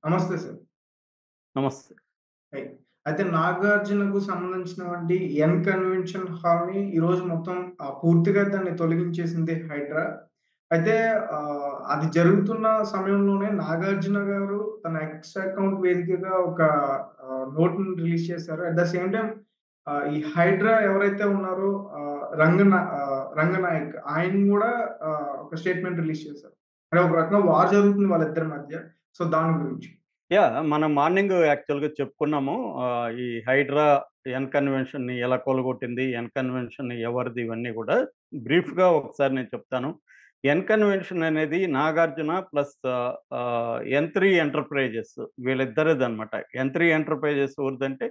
నమస్తే సార్. నమస్తే. హై. అయితే 'నాగార్జునకు' సంబంధించినటువంటి 'ఎన్ కన్వెన్షన్ హాల్‌ని' ఈరోజు మొత్తం పూర్తిగా దాన్ని తొలగించేసింది హైడ్రా. అయితే అది జరుగుతున్న సమయంలోనే 'నాగార్జున' గారు తన ఎక్స్ అకౌంట్ వేదికగా ఒక నోట్‌ని రిలీజ్ చేశారు. అట్ ద సేమ్ టైమ్ ఈ హైడ్రా ఎవరైతే ఉన్నారో రంగనాయక్ ఆయన గూడా ఒక స్టేట్‌మెంట్ రిలీజ్ చేశారు. అంటే ఒక రకంగా వార్ జరుగుతుంది వాళ్ళిద్దరి మధ్య. సో, దాని గురించి. మనం మార్నింగ్ యాక్చువల్‌గా చెప్పుకున్నాము. ఈ హైడ్రా ఎన్ కన్వెన్షన్‌ని ఎలా కూలగొట్టింది? ఎన్ కన్వెన్షన్ ఎవరిది? ఇవన్నీ గూడా బ్రీఫ్‌గా ఒకసారి నేను చెప్తాను. ఎన్ కన్వెన్షన్ అనేది నాగార్జున ప్లస్ ఎన్3 ఎంటర్‌ప్రైజెస్ వీళ్ళిద్దరిదనమాట. ఎన్3 ఎంటర్‌ప్రైజెస్ ఎవరిదంటే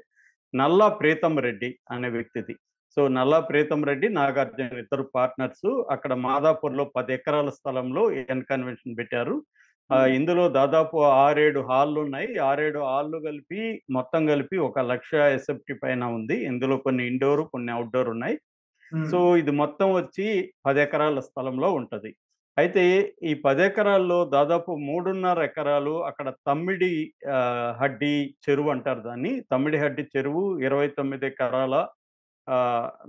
నల్లా ప్రీతం రెడ్డి అనే వ్యక్తిది. సో, నల్లా ప్రీతం రెడ్డి, నాగార్జున ఇద్దరు పార్ట్నర్సు. అక్కడ మాదాపూర్‌లో 10 ఎకరాల స్థలంలో ఎన్ కన్వెన్షన్ పెట్టారు. హ్మ్. ఇందులో దాదాపు 6, 7 హాల్లున్నాయి. 6, 7 హాల్లు కలిపి మొత్తం కలిపి 1,00,000 ఎస్ఎఫ్‌టి పైన ఉంది. ఇందులో కొన్ని ఇండోర్, కొన్ని ఔట్‌డోర్ ఉన్నాయి. హ్మ్. సో, ఇది మొత్తం వచ్చి 10 ఎకరాల స్థలంలో ఉంటది. అయితే ఈ 10 ఎకరాల్లో దాదాపు 3.5 ఎకరాలు అక్కడ తమ్మిడి హడ్డి చెరువు అంటారు దాన్ని. తమ్మిడి హడ్డి చెరువు 29 ఎకరాల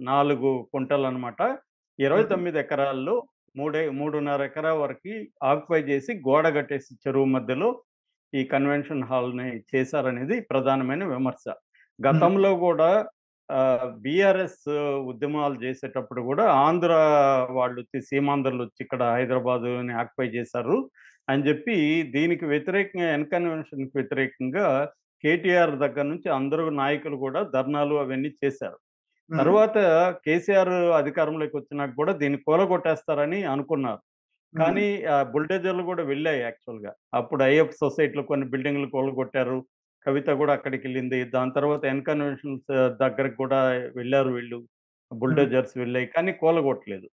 4 కుంటలనమాట. హుహు. 29 ఎకరాల్లో 3.5 ఎకరా వరకి ఆక్యుపై చేసి గోడ కట్టేసి చెరువు మధ్యలో ఈ కన్వెన్షన్ హాల్‌ని చేశారనేది ప్రధానమైన విమర్శ. హ్మ్. గతంలో గూడా బీఆర్ఎస్ ఉద్యమాలు చేసేటప్పుడు గూడా ఆంధ్ర వాళ్ళొచ్చి సీమాంధ్రులొచ్చి ఇక్కడ హైదరాబాదుని ఆక్యుపై చేశారు అని జెప్పి దీనికి వ్యతిరేకంగా ఎన్ కన్వెన్షన్‌కి వ్యతిరేకంగా కేటీఆర్ దగ్గర నుంచి అందరూ నాయకులు గూడా ధర్నాలు అవన్నీ చేశారు. హ్మ్. తర్వాత కేసీఆర్ అధికారంలోకి వచ్చినాక గూడా దీన్ని కూలగొట్టేస్తారని అనుకున్నారు. హ్మ్. కానీ బుల్డోజర్‌లు గూడా వెళ్ళాయి యాక్చువల్‌గా. అప్పుడు ఐఎఫ్ సొసైటీలో కొన్ని బిల్డింగ్‌లు కూలగొట్టారు. కవిత గూడా అక్కడికెళ్ళింది. దాని తర్వాత ఎన్ కన్వెన్షన్స్ దగ్గరకి గూడా వెళ్లారు వీళ్ళు. హ్మ్. బుల్డోజర్స్ వెళ్ళాయి. కానీ కూలగొట్టలేదు.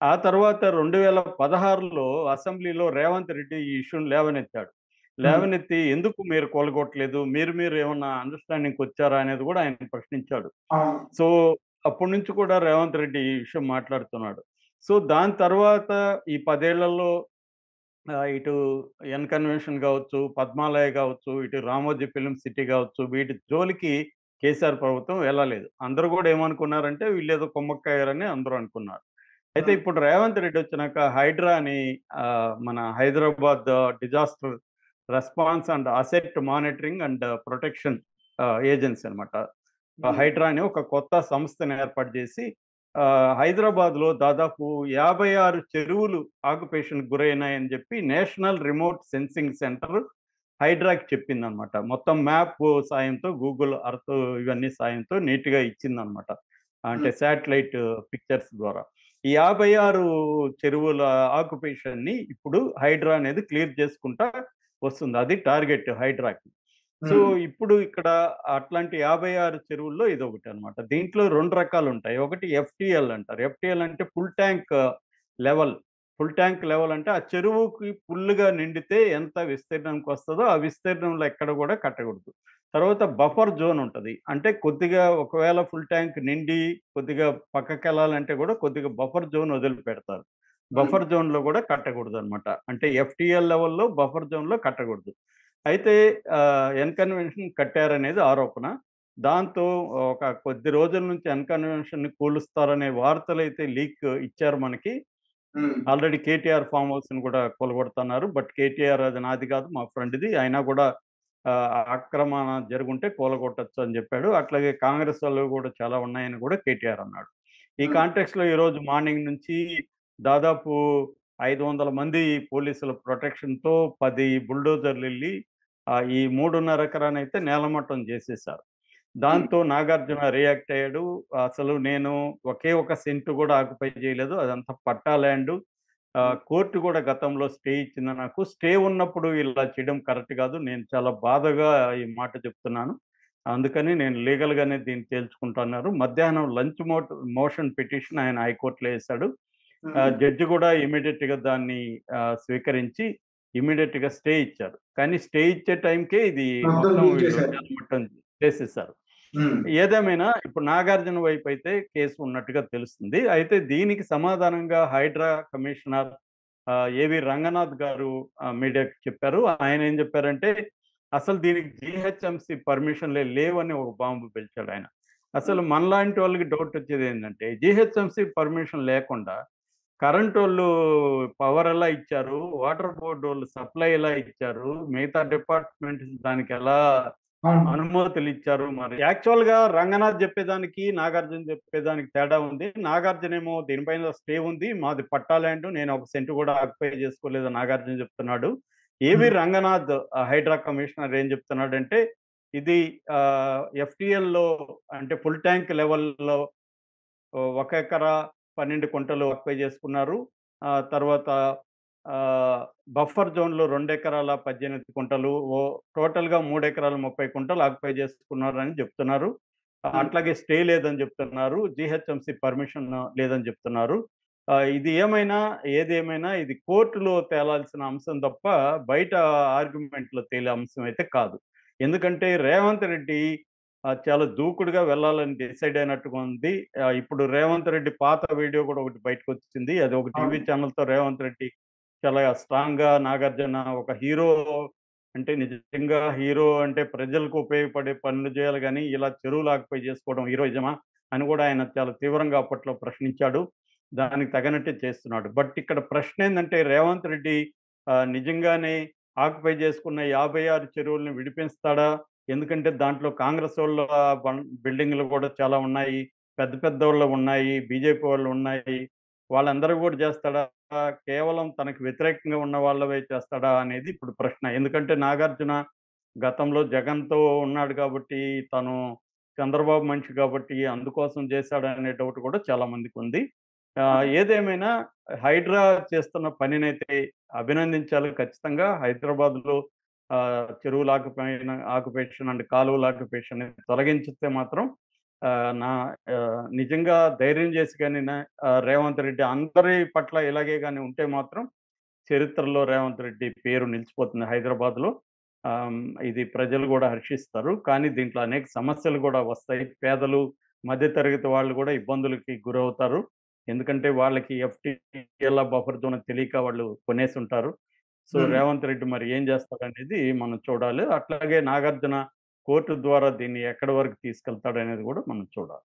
ఆ తర్వాత 2016లో అసెంబ్లీలో రేవంత్ రెడ్డి ఈ ఇష్యూని లేవనెత్తాడు. హ్మ్. లేవనెత్తి ఎందుకు మీరు కూలగొట్టలేదు? మీరు ఏమన్నా అండర్‌స్టాండింగ్‌కొచ్చారా? అనేది గూడా ఆయన ప్రశ్నించాడు. అవును. సో, అప్పటి నుంచి కూడా రేవంత్ రెడ్డి ఈ విషయం మాట్లాడుతున్నాడు. సో, దాని తర్వాత ఈ 10 ఏళ్లలో ఇటు ఎన్ కన్వెన్షన్ గావచ్చు, పద్మాలయ గావచ్చు, ఇటు రామోజీ ఫిల్మ్ సిటీ గావచ్చు, వీటి జోలికి కేసీఆర్ ప్రభుత్వం వెళ్ళలేదు. అందరూ గూడా ఏమనుకున్నారంటే వీళ్ళేదో కుమ్మక్కయ్యారని అందరూ అనుకున్నారు. అయితే హ్మ్. ఇప్పుడు రేవంత్ రెడ్డి వచ్చినాక హైడ్రా అని మన Hyderabad disaster response and asset monitoring and protection agency అనమాట. హ్మ్. హైడ్రా అని ఒక కొత్త సంస్థను ఏర్పాటు చేసి హైదరాబాద్‌లో దాదాపు 56 చెరువులు ఆక్యుపేషన్‌కి గురైనాయని చెప్పి నేషనల్ రిమోట్ సెన్సింగ్ సెంటర్ హైడ్రాకి చెప్పిందనమాట. మొత్తం మ్యాప్ సాయంతో గూగుల్ ఎర్త్ ఇవన్నీ సాయంతో నీట్‌గా ఇచ్చిందనమాట. అంటే హ్మ్. శాటిలైట్ పిక్చర్స్ ద్వారా. ఈ 56 చెరువుల ఆక్యుపేషన్‌ని ఇప్పుడు హైడ్రా అనేది క్లియర్ చేసుకుంటా వస్తుంది. అది టార్గెట్ హైడ్రాకి. సో, హ్మ్. ఇప్పుడు ఇక్కడ అట్లాంటి 56 చెరువుల్లో ఇదొకటనమాట. దీంట్లో 2 రకాలుంటాయి. ఒకటి ఎఫ్‌టీఎల్ అంటారు. ఎఫ్‌టీఎల్ అంటే లెవెల్. ఫుల్ ట్యాంక్ లెవెల్ అంటే ఆ చెరువుకి ఫుల్లుగా నిండితే ఎంత విస్తీర్ణంకొస్తదో ఆ విస్తీర్ణంలో ఎక్కడ గూడా కట్టకూడదు. తర్వాత బఫర్ జోన్ ఉంటది. అంటే కొద్దిగా ఒకవేళ ఫుల్ ట్యాంక్ నిండి కొద్దిగా పక్కకెళ్ళాలంటే గూడా కొద్దిగా బఫర్ జోన్ వదిలిపెడతారు. హ్మ్. బఫర్ జోన్‌లో గూడా కట్టకూడదనమాట. అంటే ఎఫ్‌టీఎల్ లెవెల్‌లో బఫర్ జోన్‌లో కట్టకూడదు. అయితే ఎన్ కన్వెన్షన్ కట్టారనేది ఆరోపణ. దాంతో ఒక కొద్ది రోజుల నుంచి ఎన్ కన్వెన్షన్‌ని కూలుస్తారనే వార్తలైతే లీక్ ఇచ్చారు మనకి. హ్మ్. ఆల్రెడీ కేటీఆర్ ఫార్మ్ హౌస్‌ని కూడా కూలగొడుతున్నారు. బట్ కేటీఆర్ అది నాది కాదు మా ఫ్రెండ్‌ది. అయినా కూడా ఆక్రమణ జరుగుంటే కూలగొట్టొచ్చు అని చెప్పాడు. అట్లాగే కాంగ్రెస్ వాళ్ళవి కూడా చాలా ఉన్నాయని కూడా కేటీఆర్ అన్నాడు. ఈ హ్మ్. కాంటెక్స్‌లో ఈరోజు మార్నింగ్ నుంచి దాదాపు 500 మంది పోలీసుల ప్రొటెక్షన్‌తో 10 బుల్డోజర్‌లెళ్లి ఈ 3.5 ఎకరానైతే నేలమట్టం చేసేశారు. హ్మ్. దాంతో నాగార్జున రియాక్ట్ అయ్యాడు. అసలు నేను ఒకే ఒక సెంటు కూడా ఆక్యుపై చేయలేదు. అదంతా పట్టా ల్యాండు. హ్మ్. కోర్ట్ కూడా గతంలో స్టే ఇచ్చింది నాకు. స్టే ఉన్నప్పుడు ఇలా చేయడం కరెక్ట్ కాదు. నేను చాలా బాధగా ఈ మాట చెప్తున్నాను. అందుకని నేను లీగల్‌గానే దీన్ని తేల్చుకుంటా అన్నారు. మధ్యాహ్నం లంచ్ మోషన్ పిటిషన్ ఆయన హైకోర్ట్‌లో ఏసాడు. హ్మ్. జడ్జి కూడా ఇమ్మీడియేట్‌గా దాన్ని స్వీకరించి ఇమ్మీడియేట్‌గా స్టే ఇచ్చారు. కానీ స్టే ఇచ్చే టైంకే ఇది మొత్తం మొత్తం వీళ్ళు గీకేశారు. నేలమట్టం చేసేసారు. హ్మ్. ఏదేమైనా ఇప్పుడు నాగార్జున వైపయితే కేసు ఉన్నట్టుగా తెలుస్తుంది. అయితే దీనికి సమాధానంగా హైడ్రా కమిషనర్ ఏవి రంగనాథ్ గారు మీడియాకి చెప్పారు. ఆయనేం చెప్పారంటే, అసలు దీనికి జీహెచ్ఎంసీ పర్మిషన్‌లే లేవని ఒక బాంబు పేల్చాడాయన. అసలు మనలాంటి వాళ్ళకి డౌటొచ్చేదేంటంటే, జీహెచ్ఎంసీ పర్మిషన్ లేకుండా కరెంటోళ్ళు పవర్ ఎలా ఇచ్చారు? వాటర్ బోర్డోళ్ళు సప్లై ఎలా ఇచ్చారు? మిగతా డిపార్ట్‌మెంట్స్ దానికెలా అవును. అనుమతులిచ్చారు మరి? యాక్చువల్‌గా రంగనాథ్ జెప్పేదానికి, నాగార్జున జెప్పేదానికి తేడా ఉంది. నాగార్జునేమో దీనిపైన స్టే ఉంది. మాది పట్టా ల్యాండు. నేను ఒక సెంటు గూడా ఆక్యుపై జేసుకోలేదని నాగార్జున జెప్తున్నాడు. ఏవి హ్మ్. రంగనాథ్ హైడ్రా కమిషనర్ ఏం జెప్తున్నాడంటే, ఇది ఎఫ్‌టీఎల్‌లో అంటే ఫుల్ ట్యాంక్ లెవెల్‌లో ఒక ఎకరా 12 కుంటలు ఆక్యుపై చేసుకున్నారు. తర్వాత బఫర్ జోన్‌లో 2 ఎకరాల 18 కుంటలు, టోటల్‌గా 3 ఎకరాల 30 కుంటలు ఆక్యుపై చేసుకున్నారని చెప్తున్నారు. హ్మ్. అట్లాగే స్టే లేదని చెప్తున్నారు. జీహెచ్ఎంసీ పర్మిషన్ లేదని చెప్తున్నారు. ఇది ఏమైనా, ఏదేమైనా ఇది కోర్టులో తేలాల్సిన అంశం తప్ప బయట ఆర్గ్యుమెంట్‌లో తేలే అంశం అయితే కాదు. ఎందుకంటే రేవంత్ రెడ్డి చాలా దూకుడుగా వెళ్ళాలని డిసైడ్ అయినట్టుగా ఉంది. ఇప్పుడు రేవంత్ రెడ్డి పాత వీడియో కూడా ఒకటి బయటకొచ్చింది. అది ఒక టీవీ అవును. ఛానెల్‌తో రేవంత్ రెడ్డి చాలా స్ట్రాంగ్‌గా నాగార్జున ఒక హీరో అంటే నిజంగా హీరో అంటే ప్రజలకు ఉపయోగపడే పనులు చేయాలి గానీ, ఇలా చెరువులు ఆక్యుపై చేసుకోవడం హీరోయిజమా? అని కూడా ఆయన చాలా తీవ్రంగా అప్పట్లో ప్రశ్నించాడు. దానికి తగినట్టే చేస్తున్నాడు. బట్ ఇక్కడ ప్రశ్నేందంటే రేవంత్ రెడ్డి నిజంగానే ఆక్యుపై చేసుకున్న 56 చెరువుల్ని విడిపిస్తాడా? ఎందుకంటే దాంట్లో కాంగ్రెసోళ్ళ బిల్డింగులు కూడా చాలా ఉన్నాయి. పెద్ద పెద్దోళ్ళవున్నాయి. బీజేపీ వాళ్ళున్నాయి. వాళ్ళందరూ గూడా చేస్తాడా? కేవలం తనకు వ్యతిరేకంగా ఉన్న వాళ్ళవే చేస్తాడా? అనేది ఇప్పుడు ప్రశ్న. ఎందుకంటే నాగార్జున గతంలో జగన్‌తో ఉన్నాడు కాబట్టి, తను చంద్రబాబు మనిషి కాబట్టి అందుకోసం చేశాడనే డౌట్ కూడా చాలా మందికుంది. ఏదేమైనా హైడ్రా చేస్తున్న పనినైతే అభినందించాలి ఖచ్చితంగా. హైదరాబాద్‌లో చెరువుల ఆక్యుపేషన్ అండ్ కాలువల ఆక్యుపేషన్ తొలగించితే మాత్రం నా నిజంగా ధైర్యం చేసి గాని రేవంత్ రెడ్డి అందరి పట్ల ఇలాగే గాని ఉంటే మాత్రం చరిత్రలో రేవంత్ రెడ్డి పేరు నిలిచిపోతుంది హైదరాబాద్‌లో. ఇది ప్రజలు గూడా హర్షిస్తారు. కానీ దీంట్లో అనేక సమస్యలు గూడా వస్తాయి. పేదలు, మధ్య తరగతి వాళ్ళు గూడా ఇబ్బందులకి గురవుతారు. ఎందుకంటే వాళ్ళకి ఎఫ్‌టీఎల్‌ల బఫర్ జోన్ తెలియక వాళ్ళు కొనేసుంటారు. సో, హ్మ్. రేవంత్ రెడ్డి మరి ఏం జేస్తాడనేది మనం చూడాలి. అట్లాగే నాగార్జున కోర్టు ద్వారా దీన్ని ఎక్కడి వరకు తీసుకెళ్తాడనేది గూడా మనం చూడాలి.